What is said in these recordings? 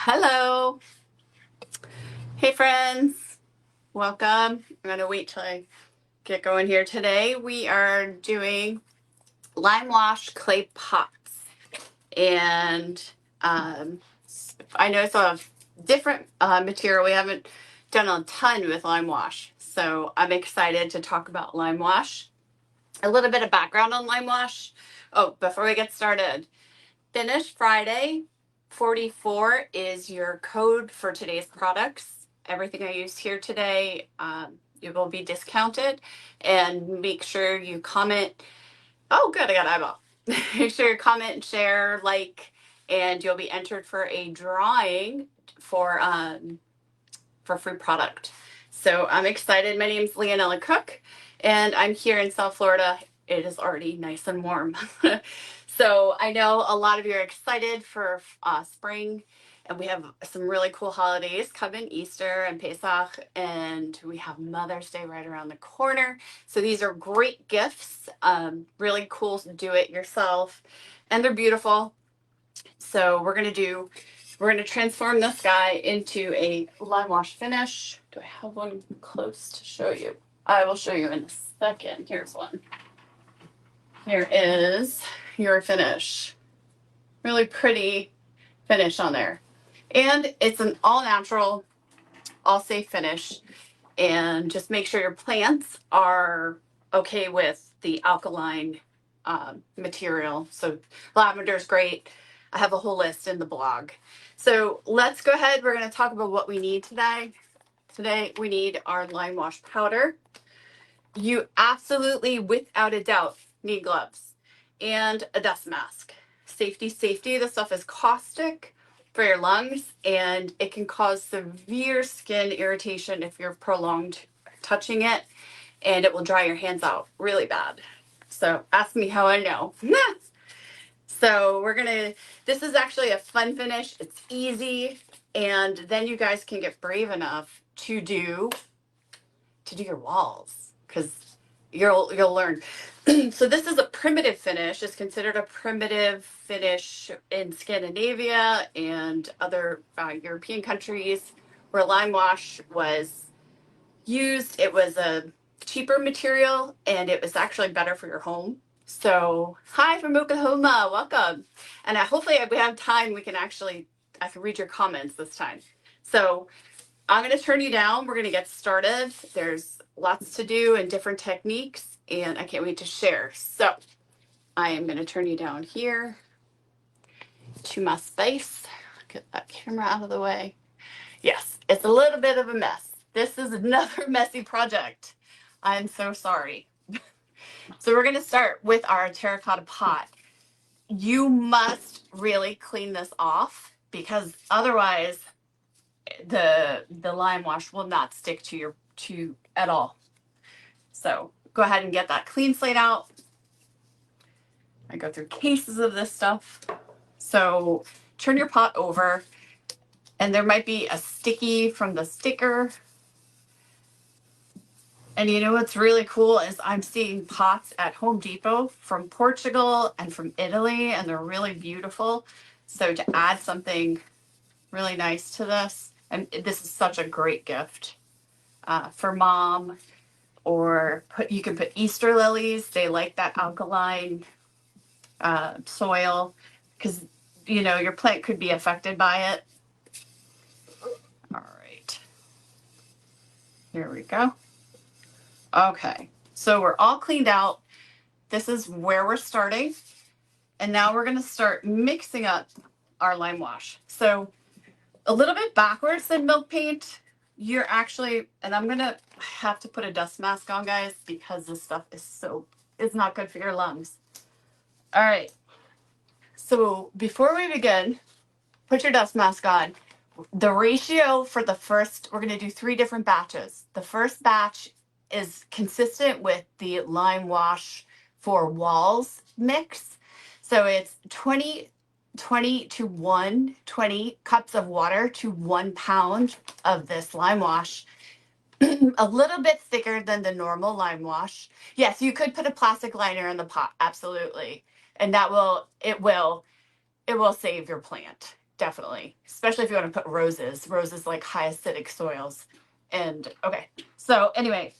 Hello. Hey, friends. Welcome. I'm going to wait till I get going here. Today, we are doing Limewash clay pots. And I know it's a different material. We haven't done a ton with Limewash. So I'm excited to talk about Limewash. A little bit of background on Limewash. Oh, before we get started, Finish Friday 44 is your code for today's products. Everything I used here today, it will be discounted. And make sure you comment. Oh, good, I got eyeball. Make sure you comment, share, like, and you'll be entered for a drawing for free product. So I'm excited. My name is Lyonella Cook, and I'm here in South Florida. It is already nice and warm. So I know a lot of you are excited for spring, and we have some really cool holidays coming, Easter and Pesach, and we have Mother's Day right around the corner. So these are great gifts, really cool to do it yourself, and they're beautiful. So we're going to transform this guy into a Limewash finish. Do I have one close to show you? I will show you in a second. Here's one. Here is your finish. Really pretty finish on there. And it's an all natural, all safe finish. And just make sure your plants are okay with the alkaline material. So lavender is great. I have a whole list in the blog. So let's go ahead. We're going to talk about what we need today. Today we need our Limewash powder. You absolutely, without a doubt, need gloves and a dust mask. Safety, safety. This stuff is caustic for your lungs, and it can cause severe skin irritation if you're prolonged touching it, and it will dry your hands out really bad. So ask me how I know. So this is actually a fun finish. It's easy, and then you guys can get brave enough to do your walls, because you'll learn. So this is a primitive finish. It's considered a primitive finish in Scandinavia and other European countries where Limewash was used. It was a cheaper material, and it was actually better for your home. So hi from Oklahoma, welcome. And hopefully if we have time, I can read your comments this time. So I'm going to turn you down. We're going to get started. There's lots to do and different techniques, and I can't wait to share. So I am going to turn you down here to my space. Get that camera out of the way. Yes, it's a little bit of a mess. This is another messy project. I'm so sorry. So we're going to start with our terracotta pot. You must really clean this off, because otherwise the Limewash will not stick to at all. So go ahead and get that clean slate out. I go through cases of this stuff. So turn your pot over, and there might be a sticky from the sticker. And you know what's really cool is I'm seeing pots at Home Depot from Portugal and from Italy, and they're really beautiful. So to add something really nice to this, and this is such a great gift for mom, or you can put Easter lilies. They like that alkaline soil, because your plant could be affected by it. All right, here we go. Okay, so we're all cleaned out. This is where we're starting, and now we're going to start mixing up our Limewash. So a little bit backwards than milk paint. You're actually, and I'm gonna have to put a dust mask on, guys, because this stuff is not good for your lungs. All right, so before we begin, put your dust mask on. The ratio for we're going to do 3 different batches. The first batch is consistent with the Limewash for walls mix. So it's 20 to 20 cups of water to 1 pound of this Limewash. A little bit thicker than the normal Limewash. Yes, you could put a plastic liner in the pot, absolutely. And it will save your plant. definitely, especially if you want to put roses. Roses like high acidic soils. And okay, so anyway,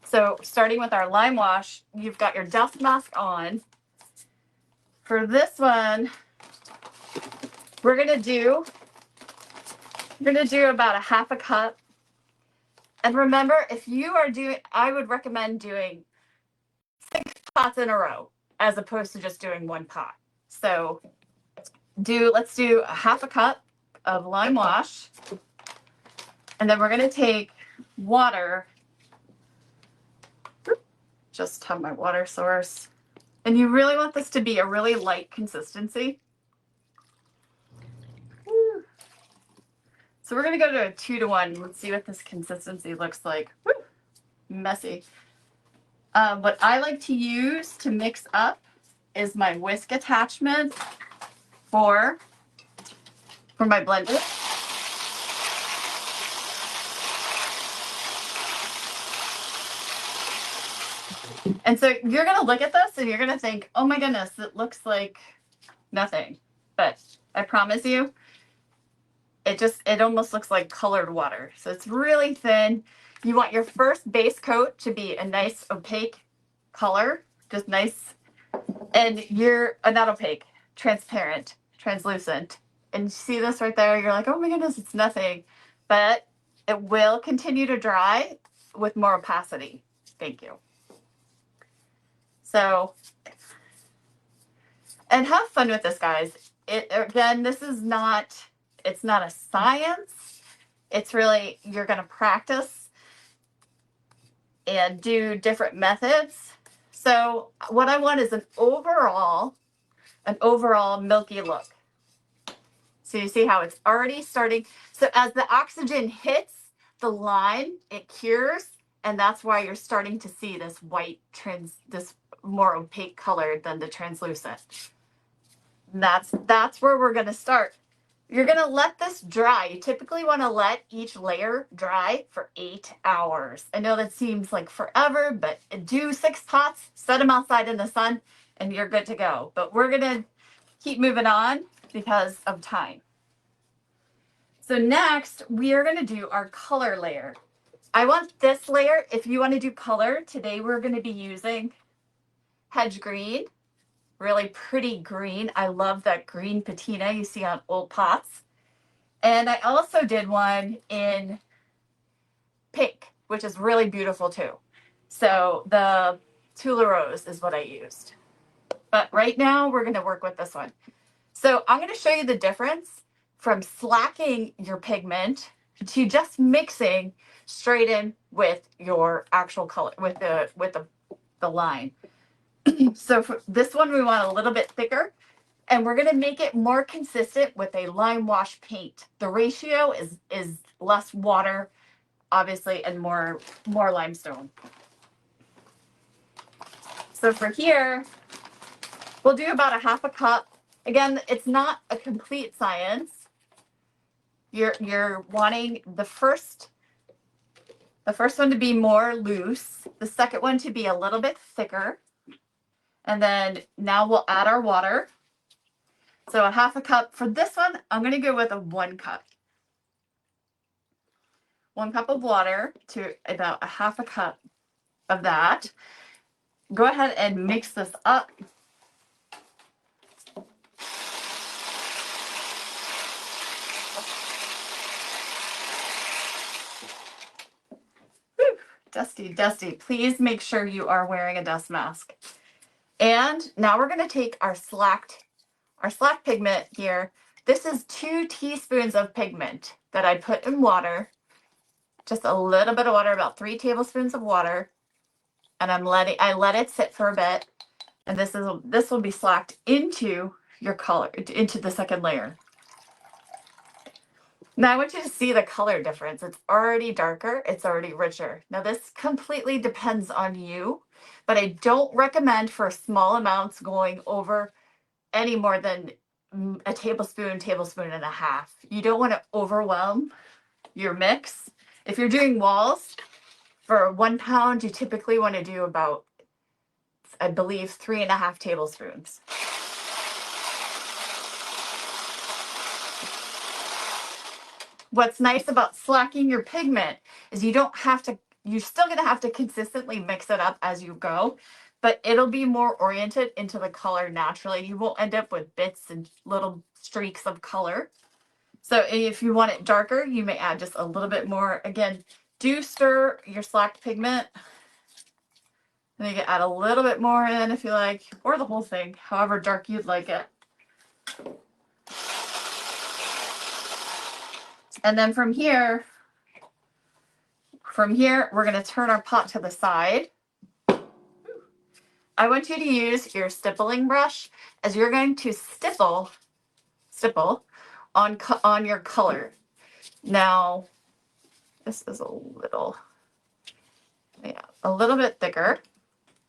so starting with our lime wash, you've got your dust mask on. For this one, we're gonna do about a half a cup. And remember, if you are doing, I would recommend doing 6 pots in a row as opposed to just doing 1 pot. So let's do a half a cup of lime wash. And then we're going to take water. Just have my water source. And you really want this to be a really light consistency. So we're going to go to a 2 to 1. Let's see what this consistency looks like. Woo, messy. What I like to use to mix up is my whisk attachment for my blender. And so you're going to look at this and you're going to think, oh my goodness, it looks like nothing. But I promise you, it almost looks like colored water. So it's really thin. You want your first base coat to be a nice opaque color, just nice. And you're not opaque, transparent, translucent. And you see this right there, you're like, oh my goodness, it's nothing. But it will continue to dry with more opacity. Thank you. So, and have fun with this, guys. Again, it's not a science. It's really, you're going to practice and do different methods. So what I want is an overall milky look. So you see how it's already starting. So as the oxygen hits the line, it cures. And that's why you're starting to see this white, this more opaque color than the translucent. That's where we're going to start. You're going to let this dry. You typically want to let each layer dry for 8 hours. I know that seems like forever, but do 6 pots, set them outside in the sun, and you're good to go. But we're going to keep moving on because of time. So next, we are going to do our color layer. I want this layer, if you want to do color, today we're going to be using hedge green. Really pretty green. I love that green patina you see on old pots. And I also did one in pink, which is really beautiful too. So the Tula Rose is what I used. But right now we're going to work with this one. So I'm going to show you the difference from slacking your pigment to just mixing straight in with your actual color, with the line. So for this one, we want a little bit thicker, and we're going to make it more consistent with a lime wash paint. The ratio is less water, obviously, and more limestone. So for here, we'll do about a half a cup. Again, it's not a complete science. You're wanting the first one to be more loose, the second one to be a little bit thicker. And then now we'll add our water. So a half a cup. For this one, I'm going to go with a 1 cup. 1 cup of water to about a half a cup of that. Go ahead and mix this up. Whew, dusty, dusty. Please make sure you are wearing a dust mask. And now we're going to take our slack pigment here. This is 2 teaspoons of pigment that I put in water. Just a little bit of water, about 3 tablespoons of water. And I let it sit for a bit. And this will be slacked into your color, into the second layer. Now I want you to see the color difference. It's already darker, it's already richer. Now this completely depends on you, but I don't recommend for small amounts going over any more than a tablespoon and a half. You don't want to overwhelm your mix. If you're doing walls, for 1 pound, you typically want to do about, I believe, 3.5 tablespoons. What's nice about slacking your pigment is you don't have to, you're still going to have to consistently mix it up as you go, but it'll be more oriented into the color naturally. You won't end up with bits and little streaks of color. So if you want it darker, you may add just a little bit more. Again, do stir your slacked pigment. And you can add a little bit more in if you like, or the whole thing, however dark you'd like it. And then from here, we're going to turn our pot to the side. I want you to use your stippling brush as you're going to stipple on your color. Now, this is a little bit thicker,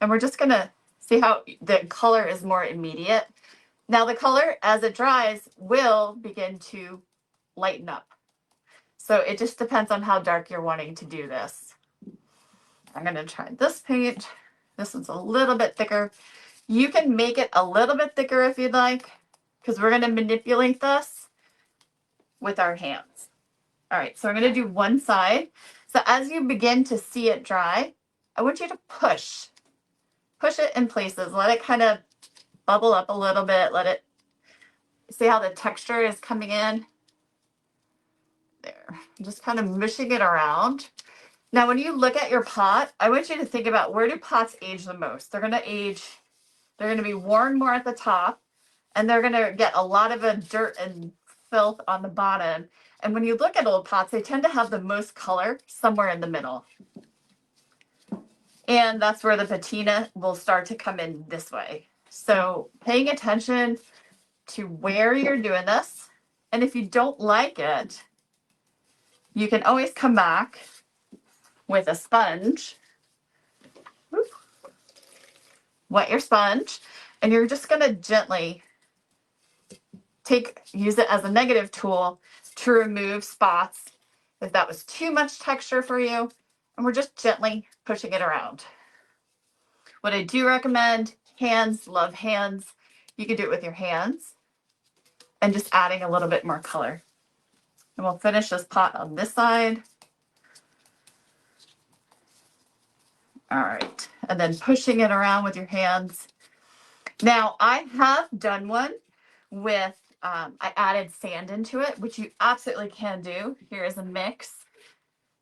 and we're just going to see how the color is more immediate. Now the color, as it dries, will begin to lighten up. So it just depends on how dark you're wanting to do this. I'm going to try this paint. This one's a little bit thicker. You can make it a little bit thicker if you'd like, because we're going to manipulate this with our hands. All right, so I'm going to do one side. So as you begin to see it dry, I want you to push it in places. Let it kind of bubble up a little bit. Let it, see how the texture is coming in? There, just kind of mushing it around. Now, when you look at your pot, I want you to think about, where do pots age the most? They're going to be worn more at the top, and they're going to get a lot of dirt and filth on the bottom. And when you look at old pots, they tend to have the most color somewhere in the middle. And that's where the patina will start to come in this way. So paying attention to where you're doing this. And if you don't like it, you can always come back with a sponge. Wet your sponge, and you're just going to gently use it as a negative tool to remove spots if that was too much texture for you. And we're just gently pushing it around. What I do recommend, hands, love hands. You can do it with your hands and just adding a little bit more color. And we'll finish this pot on this side. All right, and then pushing it around with your hands. Now, I have done one with, I added sand into it, which you absolutely can do. Here is a mix,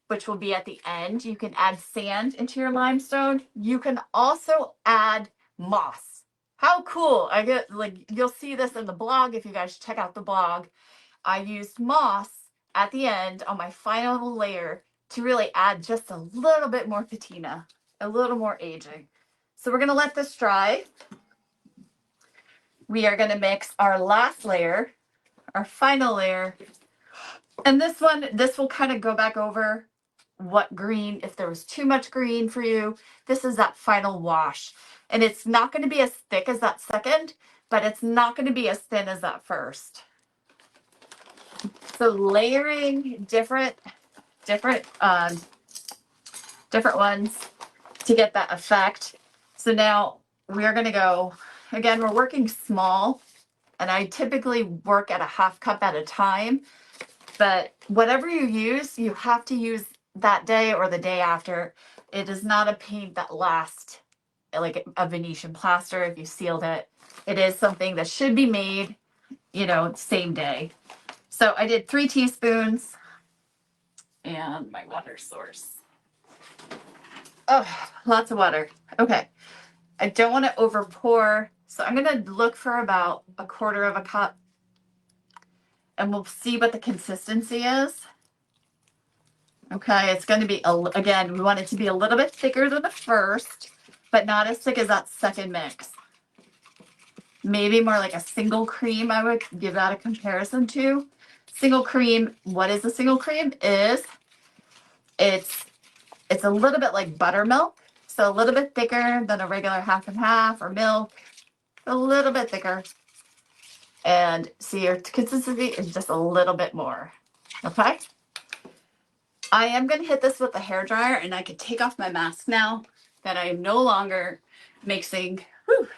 which will be at the end. You can add sand into your limestone. You can also add moss. How cool. I get, like, you'll see this in the blog if you guys check out the blog. I used moss at the end on my final layer to really add just a little bit more patina, a little more aging. So we're going to let this dry. We are going to mix our last layer, our final layer. And this will kind of go back over what green, if there was too much green for you. This is that final wash. And it's not going to be as thick as that second, but it's not going to be as thin as that first. So layering different ones to get that effect. So now we're going to go, again, we're working small, and I typically work at a half cup at a time, but whatever you use, you have to use that day or the day after. It is not a paint that lasts like a Venetian plaster if you sealed it. It is something that should be made, same day. So I did 3 teaspoons and my water source. Oh, lots of water. Okay. I don't want to over pour. So I'm going to look for about 1/4 cup, and we'll see what the consistency is. Okay. It's going to be, again, we want it to be a little bit thicker than the first, but not as thick as that second mix. Maybe more like a single cream. I would give that a comparison to. Single cream. What is a single cream? It's a little bit like buttermilk, so a little bit thicker than a regular half and half or milk, a little bit thicker. And see, your consistency is just a little bit more. Okay. I am going to hit this with a hairdryer, and I can take off my mask now that I am no longer mixing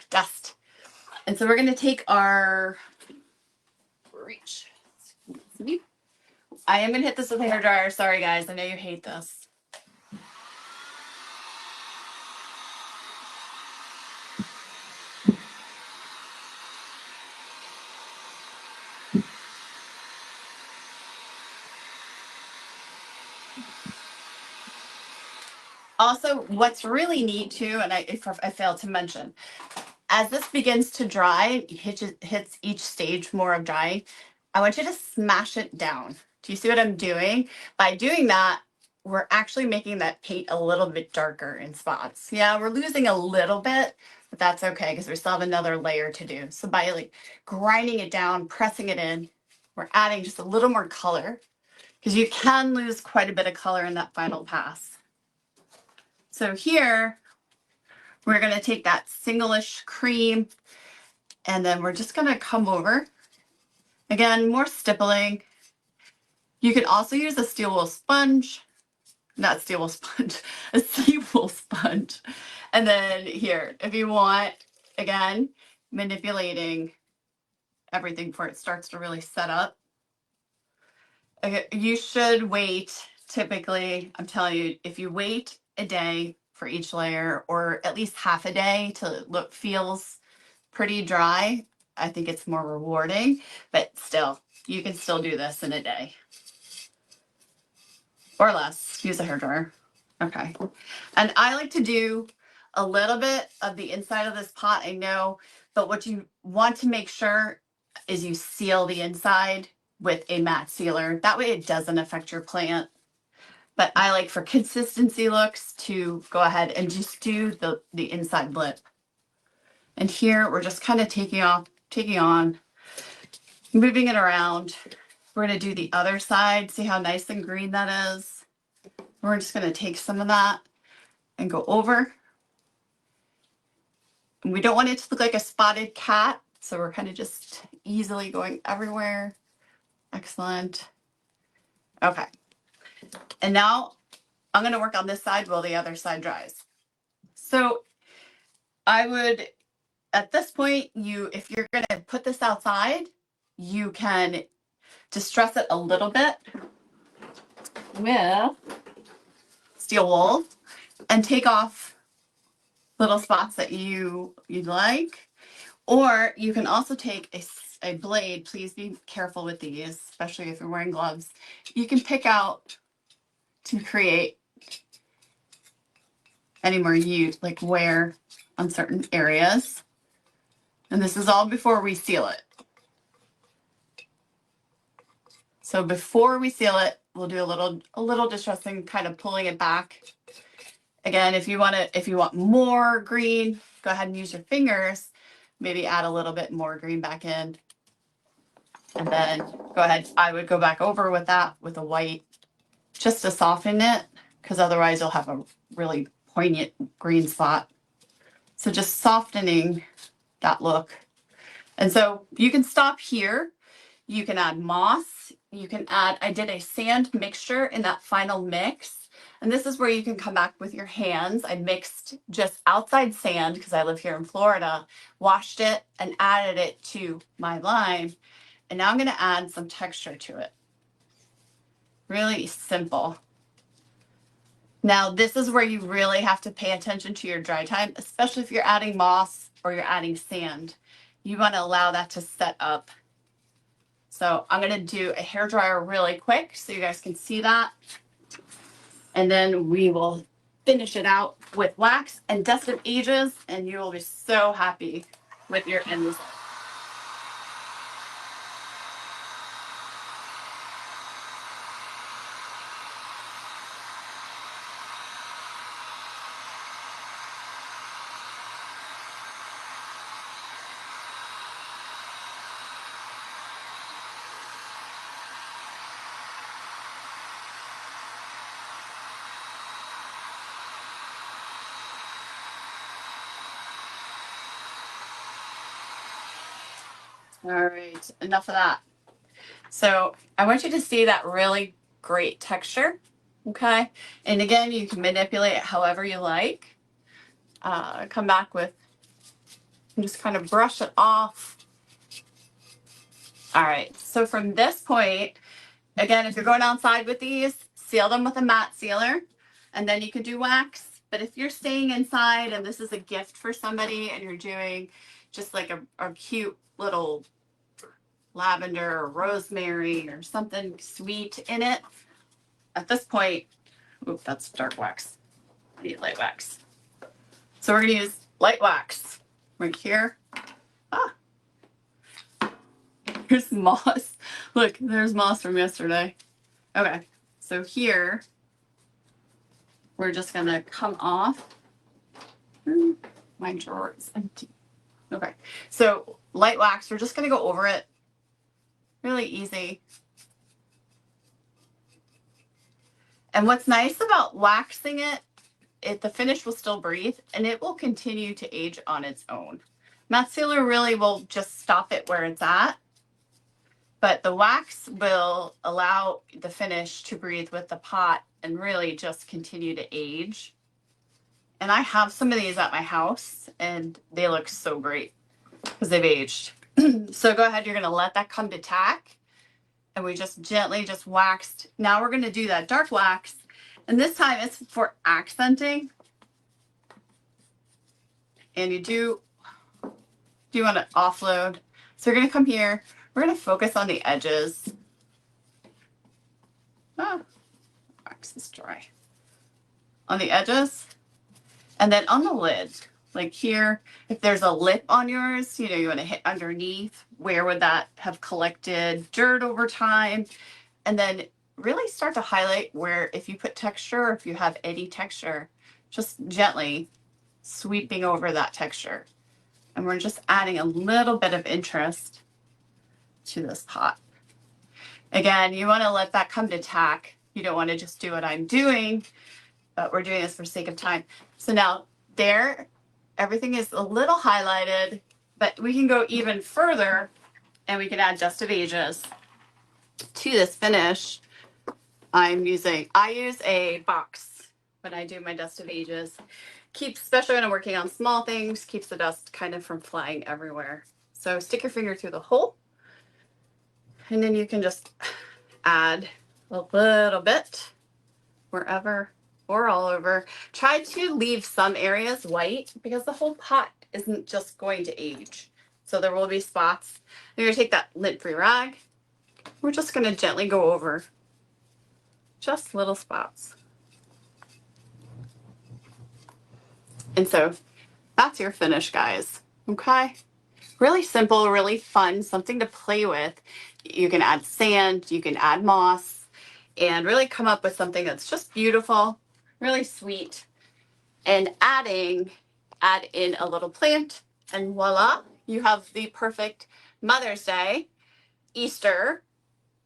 dust. And so we're going to take our I am gonna hit this with a hairdryer. Sorry guys, I know you hate this. Also, what's really neat too, and I failed to mention, as this begins to dry, hits each stage more of drying, I want you to smash it down. Do you see what I'm doing? By doing that, we're actually making that paint a little bit darker in spots. Yeah, we're losing a little bit, but that's okay because we still have another layer to do. So by like grinding it down, pressing it in, we're adding just a little more color because you can lose quite a bit of color in that final pass. So here, we're going to take that single-ish cream and then we're just going to come over. Again, more stippling. You could also use a steel wool sponge, not steel wool sponge, a seawool sponge. And then here, if you want, again, manipulating everything before it starts to really set up. Okay, you should wait, typically, I'm telling you, if you wait a day for each layer or at least half a day till it feels pretty dry, I think it's more rewarding, but still, you can still do this in a day. Or less, use a hairdryer. Okay. And I like to do a little bit of the inside of this pot, I know, but what you want to make sure is you seal the inside with a matte sealer. That way it doesn't affect your plant. But I like for consistency looks to go ahead and just do the inside lip. And here we're just kind of taking on, moving it around. We're going to do the other side. See how nice and green that is? We're just going to take some of that and go over. And we don't want it to look like a spotted cat. So we're kind of just easily going everywhere. Excellent. Okay. And now I'm going to work on this side while the other side dries. So I would, at this point, if you're going to put this outside, you can distress it a little bit with steel wool and take off little spots that you'd like. Or you can also take a blade. Please be careful with these, especially if you're wearing gloves. You can pick out to create any more wear on certain areas. And this is all before we seal it. So before we seal it, we'll do a little distressing, kind of pulling it back. Again, if you want more green, go ahead and use your fingers. Maybe add a little bit more green back in. And then go ahead. I would go back over with that with a white just to soften it, because otherwise you'll have a really poignant green spot. So just softening that look. And so you can stop here. You can add moss. You can add, I did a sand mixture in that final mix. And this is where you can come back with your hands. I mixed just outside sand because I live here in Florida, washed it and added it to my lime. And now I'm going to add some texture to it. Really simple. Now, this is where you really have to pay attention to your dry time, especially if you're adding moss or you're adding sand. You want to allow that to set up. So I'm going to do a hairdryer really quick so you guys can see that. And then we will finish it out with wax and dust of ages, and you will be so happy with your end result. All right, enough of that. So I want you to see that really great texture, okay? And again, you can manipulate it however you like. Come back with, and just kind of brush it off. All right, so from this point, Again, if you're going outside with these, seal them with a matte sealer, and then you can do wax. But if you're staying inside and this is a gift for somebody and you're doing just like a cute little lavender or rosemary or something sweet in it, at this point, oop, that's dark wax. I need light wax. So we're gonna use light wax right here. Ah, here's moss. Look, there's moss from yesterday. Okay, so here, we're just gonna come off. My drawer is empty. Okay, so light wax, we're just gonna go over it. Really easy. And what's nice about waxing it, the finish will still breathe and it will continue to age on its own. Matte sealer really will just stop it where it's at, but the wax will allow the finish to breathe with the pot and really just continue to age. And I have some of these at my house and they look so great because they've aged. So go ahead, you're gonna let that come to tack. And we just gently just waxed. Now we're gonna do that dark wax. And this time it's for accenting. And you do want to offload. So you're gonna come here. We're gonna focus on the edges. Ah, wax is dry. On the edges. And then on the lid, like here, if there's a lip on yours, you know, you want to hit underneath. Where would that have collected dirt over time? And then really start to highlight where, if you put texture or if you have any texture, just gently sweeping over that texture. And we're just adding a little bit of interest to this pot. Again, you want to let that come to tack. You don't want to just do what I'm doing, but we're doing this for sake of time. So now there, everything is a little highlighted, but we can go even further and we can add Dust of Ages to this finish. I use a box when I do my Dust of Ages. Keeps, especially when I'm working on small things, keeps the dust kind of from flying everywhere. So stick your finger through the hole and then you can just add a little bit wherever or all over. Try to leave some areas white because the whole pot isn't just going to age. So there will be spots. You're gonna take that lint-free rag. We're just gonna gently go over just little spots. And so that's your finish, guys. Okay? Really simple, really fun, something to play with. You can add sand, you can add moss, and really come up with something that's just beautiful, really sweet. And add in a little plant, and voila, you have the perfect Mother's Day, Easter,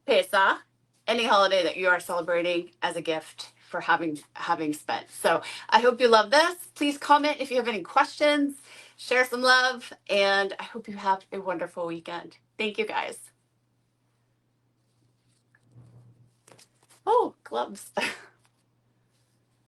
Pesach, any holiday that you are celebrating as a gift for having spent. So I hope you love this. Please comment if you have any questions, share some love, and I hope you have a wonderful weekend. Thank you, guys. Oh, gloves.